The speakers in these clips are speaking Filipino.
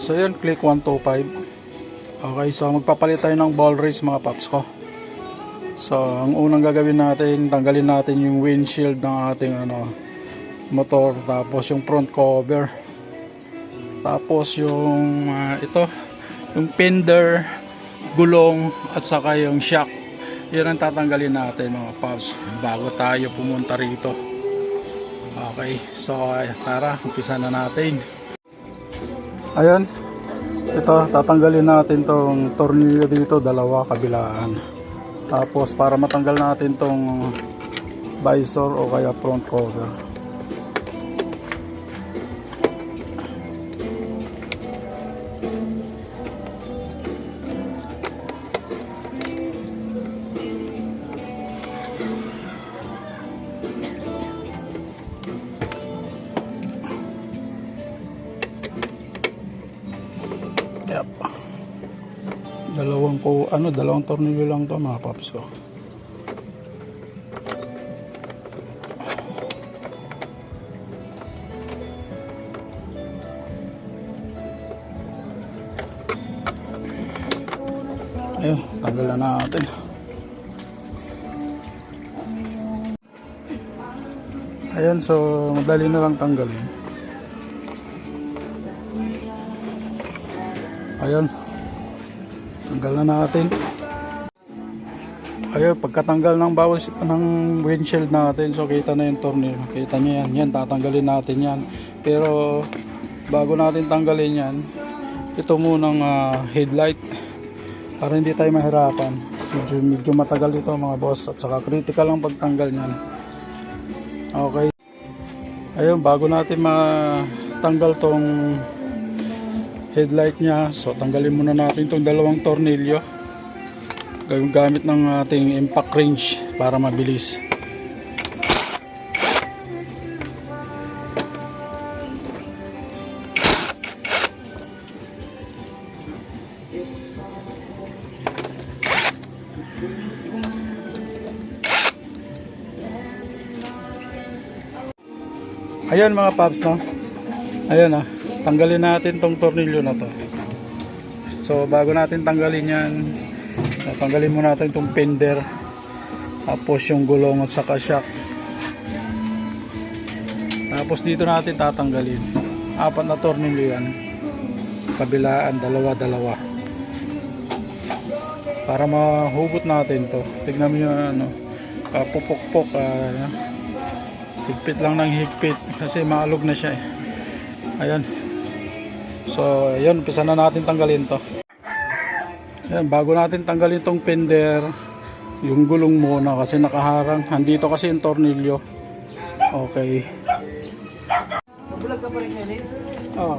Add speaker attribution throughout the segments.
Speaker 1: So yun, click 125. Okay, so magpapalit tayo ng ball race mga paps ko. So ang unang gagawin natin, tanggalin natin yung windshield ng ating motor, tapos yung front cover, tapos yung ito, yung fender, gulong, at saka yung shock. Yan ang tatanggalin natin mga paps bago tayo pumunta rito. Okay, so tara, umpisa na natin. Ayan, ito tatanggalin natin tong tornilyo dito, dalawa kabilaan. Tapos para matanggal natin tong visor o kaya front cover. Yep. Dalawang tornilyo lang to mga paps ko. Ayun, tanggal na natin. Ayan, so madali na lang tanggalin. Ayun, tanggal na natin. Ayun, pagkatanggal ng ng windshield natin, so kita na yung tornilyo. Kita nyo yan, tatanggalin natin yan. Pero bago natin tanggalin yan, ito munang headlight para hindi tayo mahirapan. Medyo matagal ito mga boss, at saka critical ang pagtanggal nyan. Okay, ayun, bago natin matanggal tong headlight nya, so tanggalin muna natin itong dalawang tornilyo gamit ng ating impact wrench para mabilis. Ayun mga paps, no? Ayun tanggalin natin tong tornilyo na to. So bago natin tanggalin yan, tanggalin muna natin tong fender, tapos yung gulong at saka shock. Tapos dito natin tatanggalin 4 na tornilyo yan, kabilaan, dalawa para mahugot natin to. Tignan mo yung pupukpok, higpit lang ng higpit kasi maalog na siya eh. Ayan. So, ayun, umpisa na natin tanggalin to. Ayan, bago natin tanggalin tong fender, yung gulong muna kasi nakaharang. Andito kasi yung tornilyo. Okay.
Speaker 2: Bulag ka pa rin ngayon?
Speaker 1: Oo.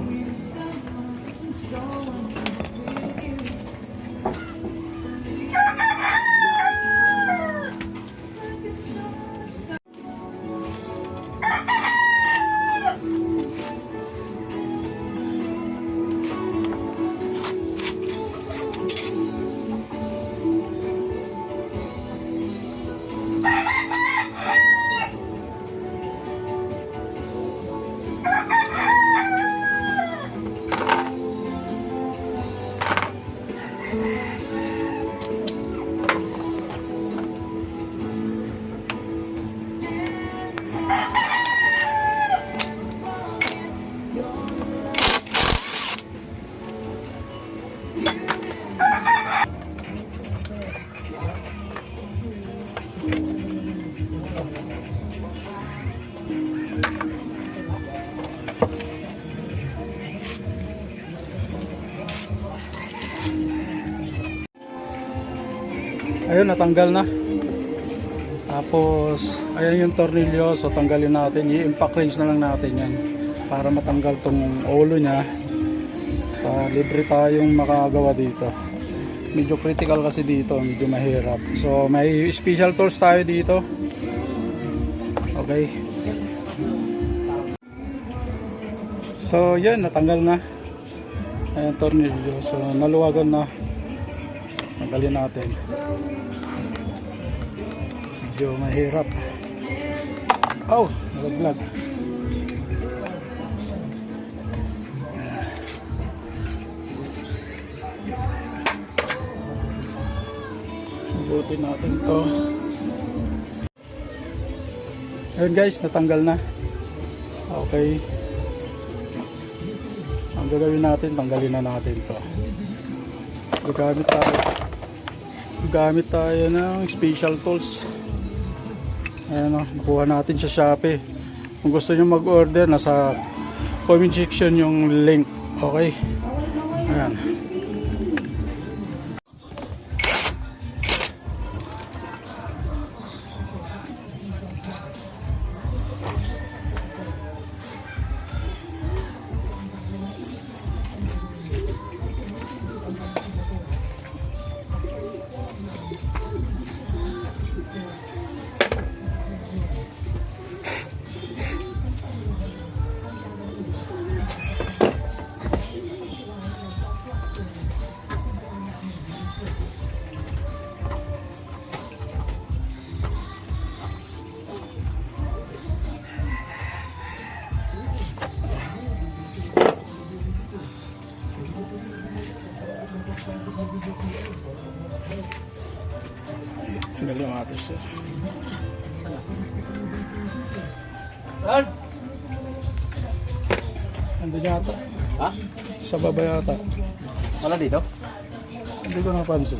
Speaker 1: Ayun, natanggal na. Tapos ayun yung tornilyo, so tanggalin natin. I-impact wrench na lang natin yan para matanggal tong ulo nya. Libre tayong makagawa dito. Medyo critical kasi dito, medyo mahirap. So may special tools tayo dito. Okay. So yan, natanggal na. Ayun tornilyo, so naluwagan na. Tanggalin natin. Medyo mahirap. Oh, nalaglag. Ikutin natin to. Ayun guys, natanggal na. Okay. Ang gagawin natin, tanggalin na natin to. Gamit tayo ng special tools. Ayan o, nakuha natin sa Shopee. Kung gusto nyo mag-order, nasa comment section yung link. Okay? Ayan. Tanggal yung atos sir. Andun yata.
Speaker 2: Ha?
Speaker 1: Sa baba yata.
Speaker 2: Wala dito?
Speaker 1: Hindi ko napansin.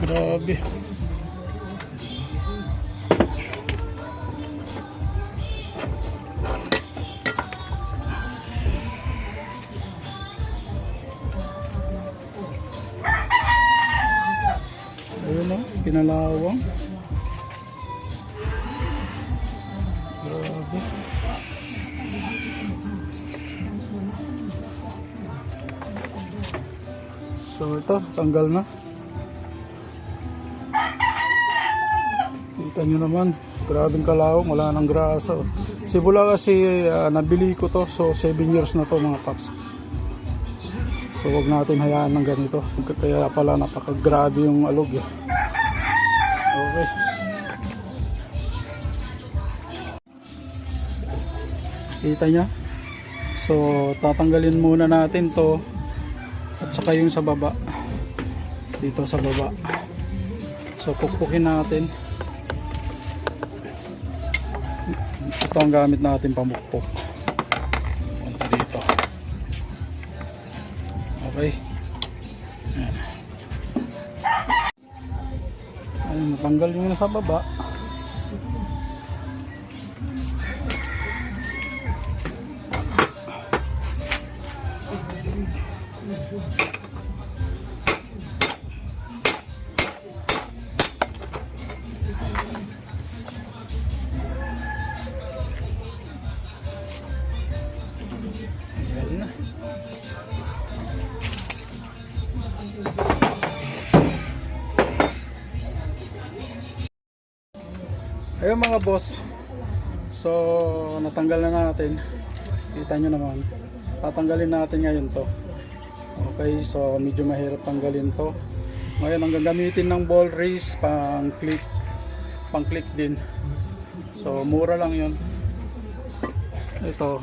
Speaker 1: Grabe. Ayun o, pinalawang. Grabe. So ito, tanggal na. Kita nyo naman, grabing kalawang, wala nang grasa. Sibula kasi nabili ko to, so 7 years na to mga paps. So wag natin hayaan ng ganito, kaya pala napakagrabe yung alog eh. Okay. Kita nyo? So tatanggalin muna natin to, at saka yung sa baba, dito sa baba. So pukpukin natin. Ito ang gamit natin pamukpok. Punta dito. Okay. Ayan. Ayun, natanggal yung nasa baba. Ayun mga boss, so natanggal na natin. Kita nyo naman, tatanggalin natin ngayon to. Okay, so medyo mahirap tanggalin to. Ngayon ang gagamitin ng ball race pang click din. So mura lang yun. Ito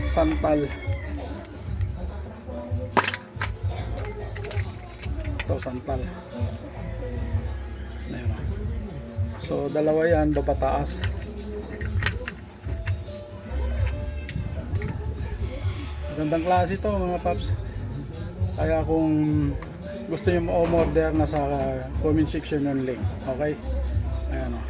Speaker 1: santal. Ito santal. Ayun. So dalawa yan, baba taas. Gandang klase ito mga paps. Kaya kung gusto nyo ma-order, nasa comment section yung link. Okay? Ayan o.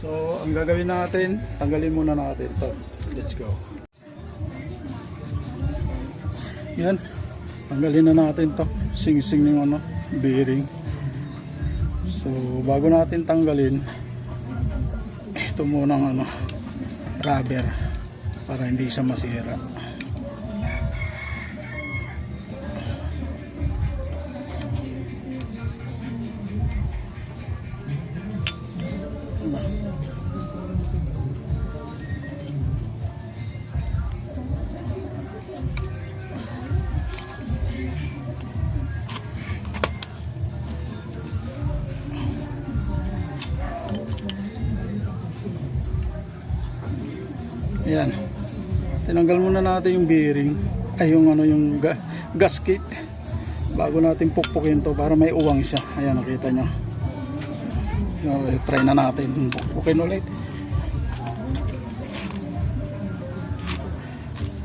Speaker 1: So ang gagawin natin, tanggalin muna natin to. Let's go. Yan, tanggalin na natin to, sing-sing yung ano, bearing. So bago natin tanggalin, ito muna ng ano, rubber para hindi siya masira. Ayan. Tinanggal muna natin yung bearing. Ay yung ano yung gasket. Bago natin pukpukin to para may uwang siya. Ayan, nakita nyo. So, try na natin pukpukin ulit.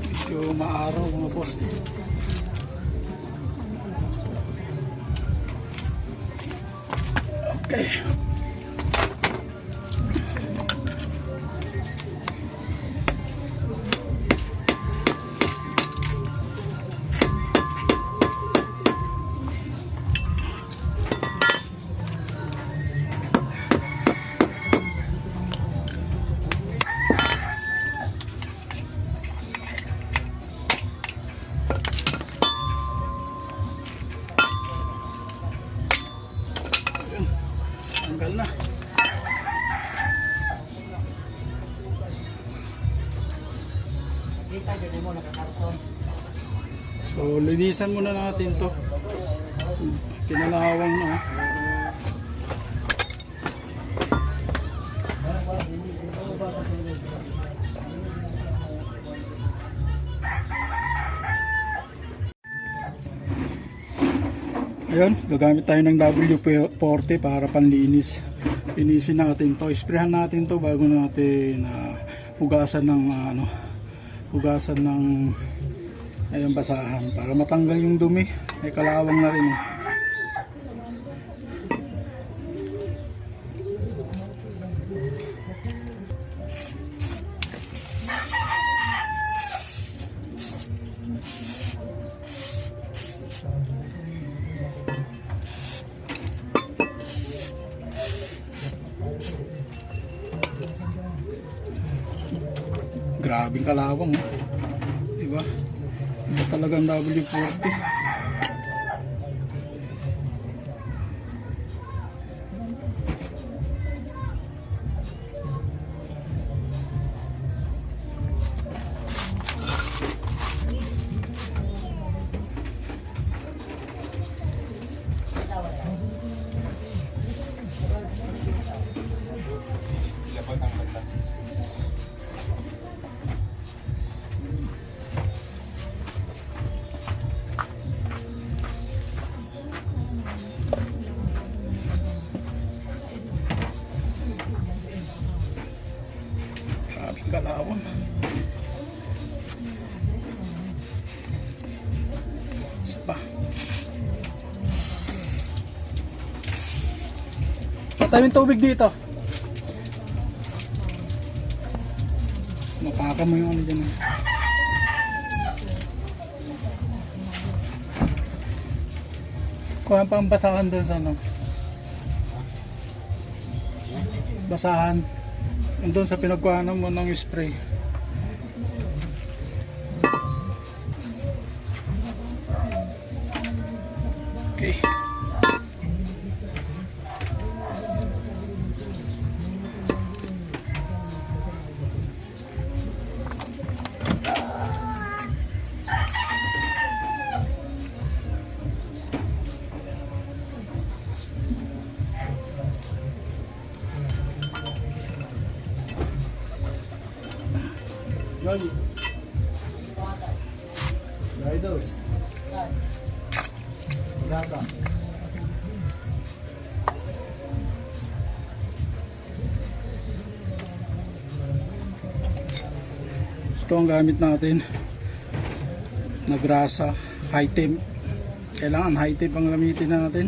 Speaker 1: Medyo maaraw mga boss. Okay. Tanggal na.
Speaker 2: Kita jadi mo nakakarton.
Speaker 1: So, linisan muna natin to. Kinalawang na. Ayun, gagamit tayo ng W40 para panlinis. Linisin natin to, isprehan natin to bago natin hugasan ng hugasan ng ayun, basahan para matanggal yung dumi. May kalawang na rin. Grabing kalawang, diba? Iba talagang W40. Kalawang. Isa pa. Patawin tubig dito. Mapaka mo yung ano dyan. Kuha pang basahan dun sa ano. Basahan. Doon sa pinagkuhanan mo ng spray. Okay.
Speaker 2: Lagi. Lagi daw. Gata.
Speaker 1: Ito ang gamit natin na grasa, high temp. Kailangan high temp ang gamitin natin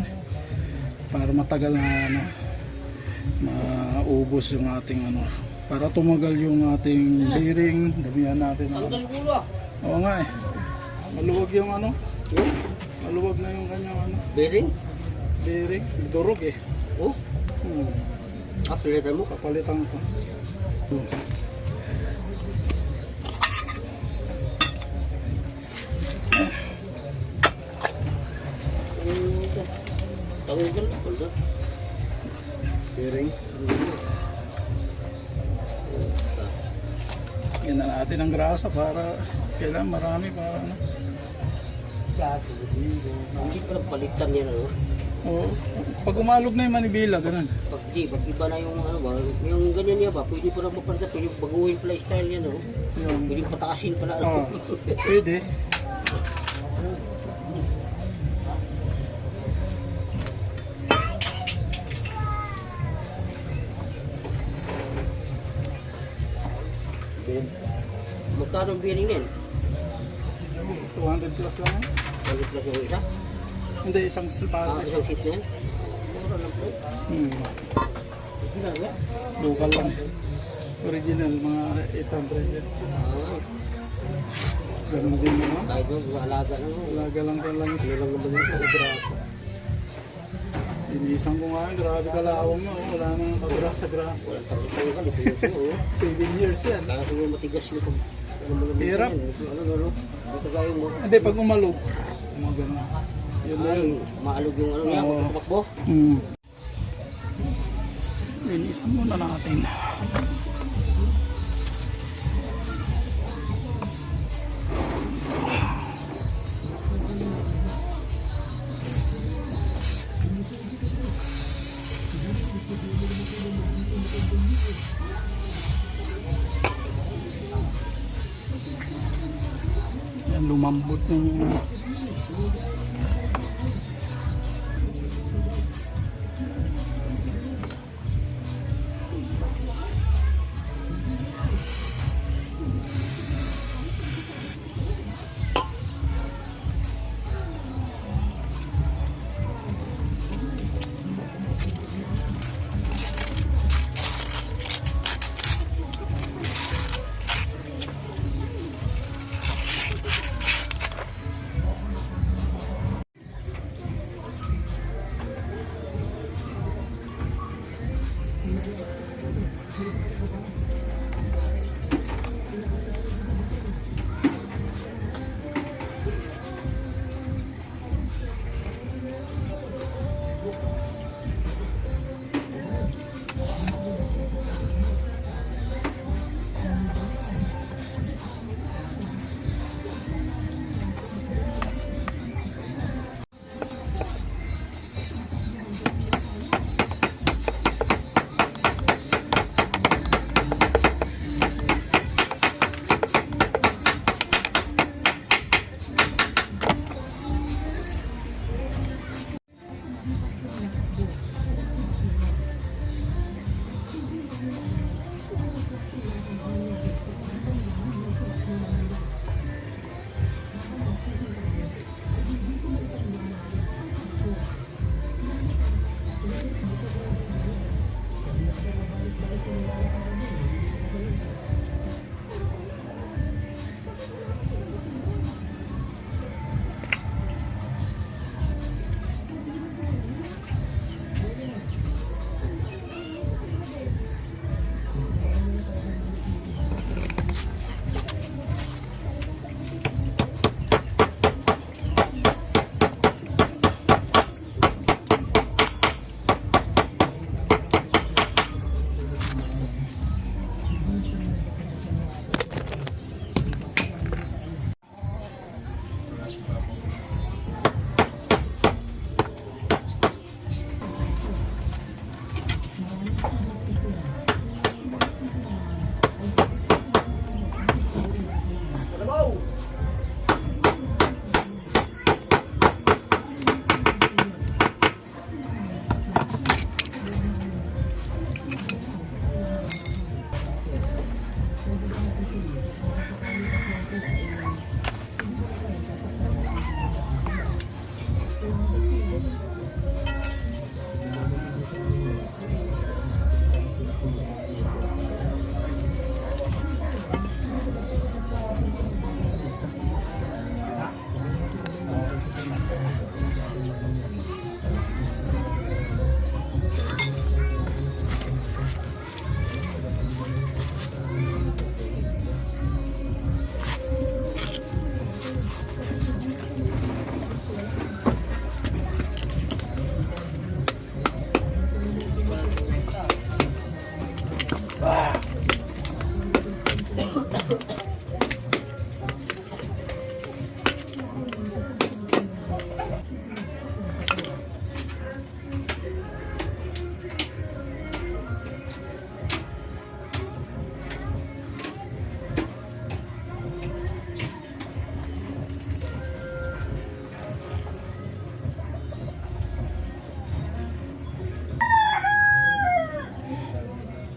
Speaker 1: para matagal na maubos yung ating para tumagal yung ating bearing. Damihan natin oo nga eh, maluwag yung maluwag na yung kanyang
Speaker 2: Bearing?
Speaker 1: bearing, durog eh.
Speaker 2: Oh. Pilitan mo.
Speaker 1: Kapalitan ko.
Speaker 2: Tawagan ko. Bearing.
Speaker 1: Yan na natin ang grasa para kailangan marami para
Speaker 2: Klase. Hindi pa palitan yan
Speaker 1: Oo. Pag umalog na yung manibela, ganun.
Speaker 2: Pag iba na yung ano ba, yung ganyan niya ba, pwede pa lang mapansa, pwede baguhin pala yung style niya, no?
Speaker 1: Yun.
Speaker 2: Pwede pataasin pala.
Speaker 1: Oo. Pwede.
Speaker 2: Magkano ang bearing din?
Speaker 1: 200 plus lang yan.
Speaker 2: Bago plus yung isa?
Speaker 1: Hindi, isang sapatos.
Speaker 2: Isang seat na yan? Mura lang po. Sila ba?
Speaker 1: Local lang. Original, mga 800 yan. Ganun din naman.
Speaker 2: Kahit doon, alaga lang.
Speaker 1: Alaga lang sa langis.
Speaker 2: Ano lang naman yung
Speaker 1: Grasa. Inisan ko nga yun, grabe kalawang mo. Wala nang kagrasa sa grasa.
Speaker 2: walang tanggal ka, ito yun.
Speaker 1: 7 years yan.
Speaker 2: Kaya siguro matigas yung pag...
Speaker 1: Hirap.
Speaker 2: Ano? Ito gayong mo.
Speaker 1: Hindi, pag umalog. Mga ganun. Yun na yun.
Speaker 2: Maalog yung ano niya,
Speaker 1: Oo.
Speaker 2: tumakbo.
Speaker 1: Linisan muna natin. Yan, lumambot yung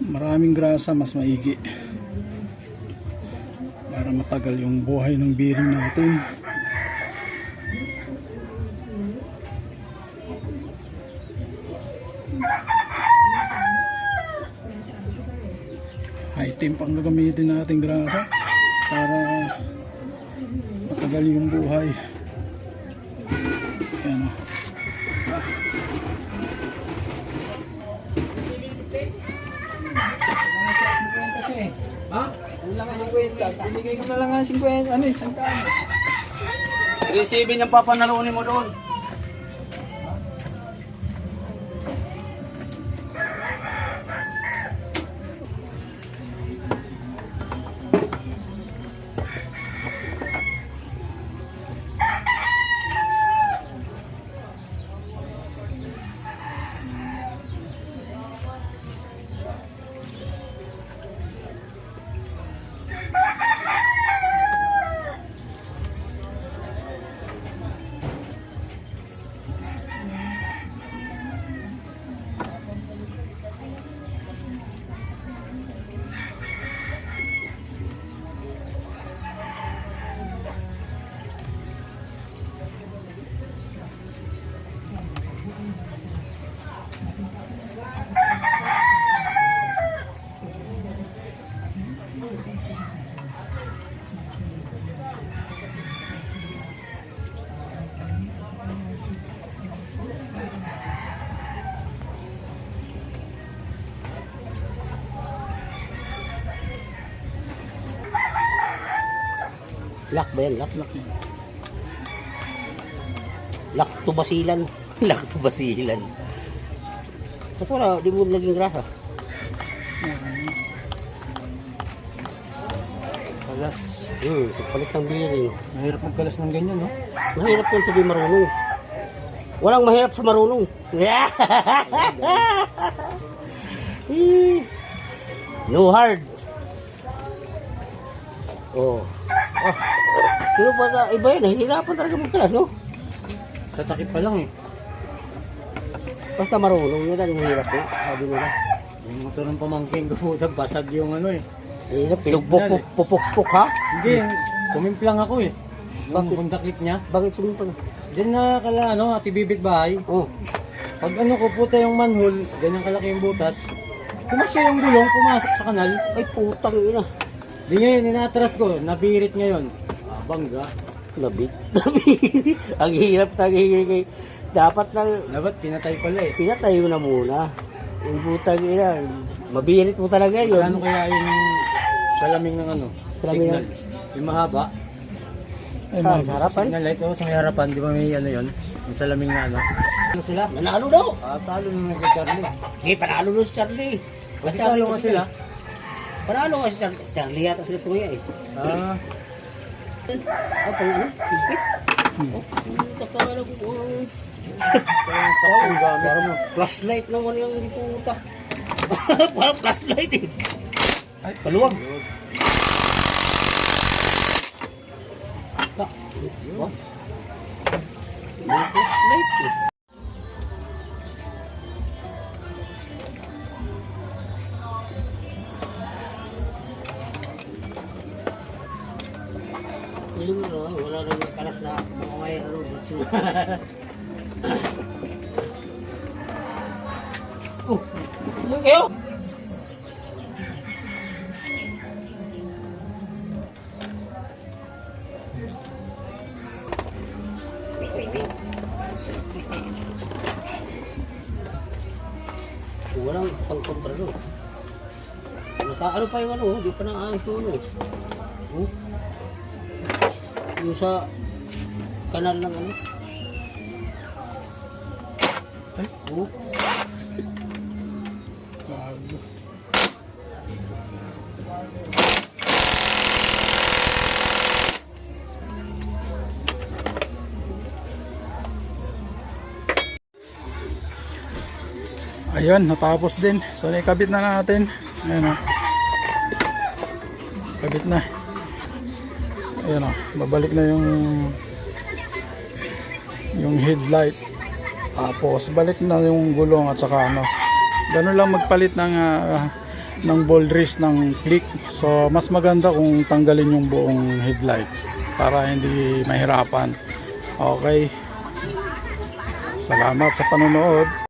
Speaker 1: Maraming grasa, mas maigi. Para matagal yung buhay ng bearing natin. High temp ang gagamitin natin grasa para matagal yung buhay. Ayan o.
Speaker 3: Ha? Ano lang ang 50? Binigay ko na lang ang 50. Ano, isang kaan.
Speaker 2: 3-7 ang papanalunin mo doon. Lock ba yan? Lock. Lock to basilan. Lock to basilan. Ba't wala? Di mo naging grasa?
Speaker 3: Kalas.
Speaker 2: Palit ng bearing.
Speaker 3: Mahirap magkalas ng ganyan, no?
Speaker 2: Mahirap yan sabi marunong. Walang mahirap sa marunong. No hard. Oh. Pero pagka iba yan, nahihirapan talaga magkalas, no?
Speaker 3: Sa takip pa lang, eh.
Speaker 2: Basta marunong yun, ang mahirap eh. Sabi nila.
Speaker 3: Yung motor ng pamangkin ko po, basag yung ano, eh.
Speaker 2: Mahirap, pinugpupuk ha?
Speaker 3: Hindi, sumimplang ako, eh. Yung
Speaker 2: Bakit?
Speaker 3: kontakit niya.
Speaker 2: Bakit sumimpang?
Speaker 3: Diyan na kala, ano, Ate Bibit bahay.
Speaker 2: Oh.
Speaker 3: Pag ano ko, puta yung manhole, ganyan kalaki yung butas. Pumasya yung gulong, pumasok sa kanal.
Speaker 2: Ay putang ina.
Speaker 3: Di ngayon, inatras ko, nabirit ngayon. Bangga.
Speaker 2: Nabit. Ang hirap talaga. Dapat na
Speaker 3: Dapat pinatay pala, eh.
Speaker 2: pinatay mo na muna. Ay putang ina. Mabirit mo talaga yun.
Speaker 3: Ano kaya yung salaming ng ano?
Speaker 2: Salaming
Speaker 3: Signal. Yung mahaba.
Speaker 1: Ay,
Speaker 2: Sa
Speaker 1: mag-
Speaker 2: harapan?
Speaker 3: Signal light, oh, sa may harapan, di ba may ano yun? Yung salaming na ano? Ano sila?
Speaker 2: Nanalo daw.
Speaker 3: Talo na ng Charlie.
Speaker 2: Sige, panalo na si Charlie.
Speaker 3: Pati talo nga sila.
Speaker 2: Panalo nga si Charlie. Charlie yata sila tuloy eh.
Speaker 3: Ah,
Speaker 2: Pang ano? Higpit? Oh, nakakala ko.
Speaker 3: ang gamit.
Speaker 2: Parang flashlight naman yung hindi puta. Parang flashlight eh. Ay, paluwag. Oh. Flashlight eh. Yung wala na yung kalas na mga mayroon dito. Umuwi kayo? Walang pang-kontra doon. Nakaano pa yung ano, di pa naayos yung ano eh. Yung sa kanal ng ano. Ay,
Speaker 1: Bago. Ayun, natapos din. So, nakabit na natin. Ayan o. Kabit na. Ayan o. Babalik na yung headlight. Tapos, balik na yung gulong at saka ano. Ganun lang magpalit ng ball race ng click. So mas maganda kung tanggalin yung buong headlight para hindi mahirapan. Okay, salamat sa panonood.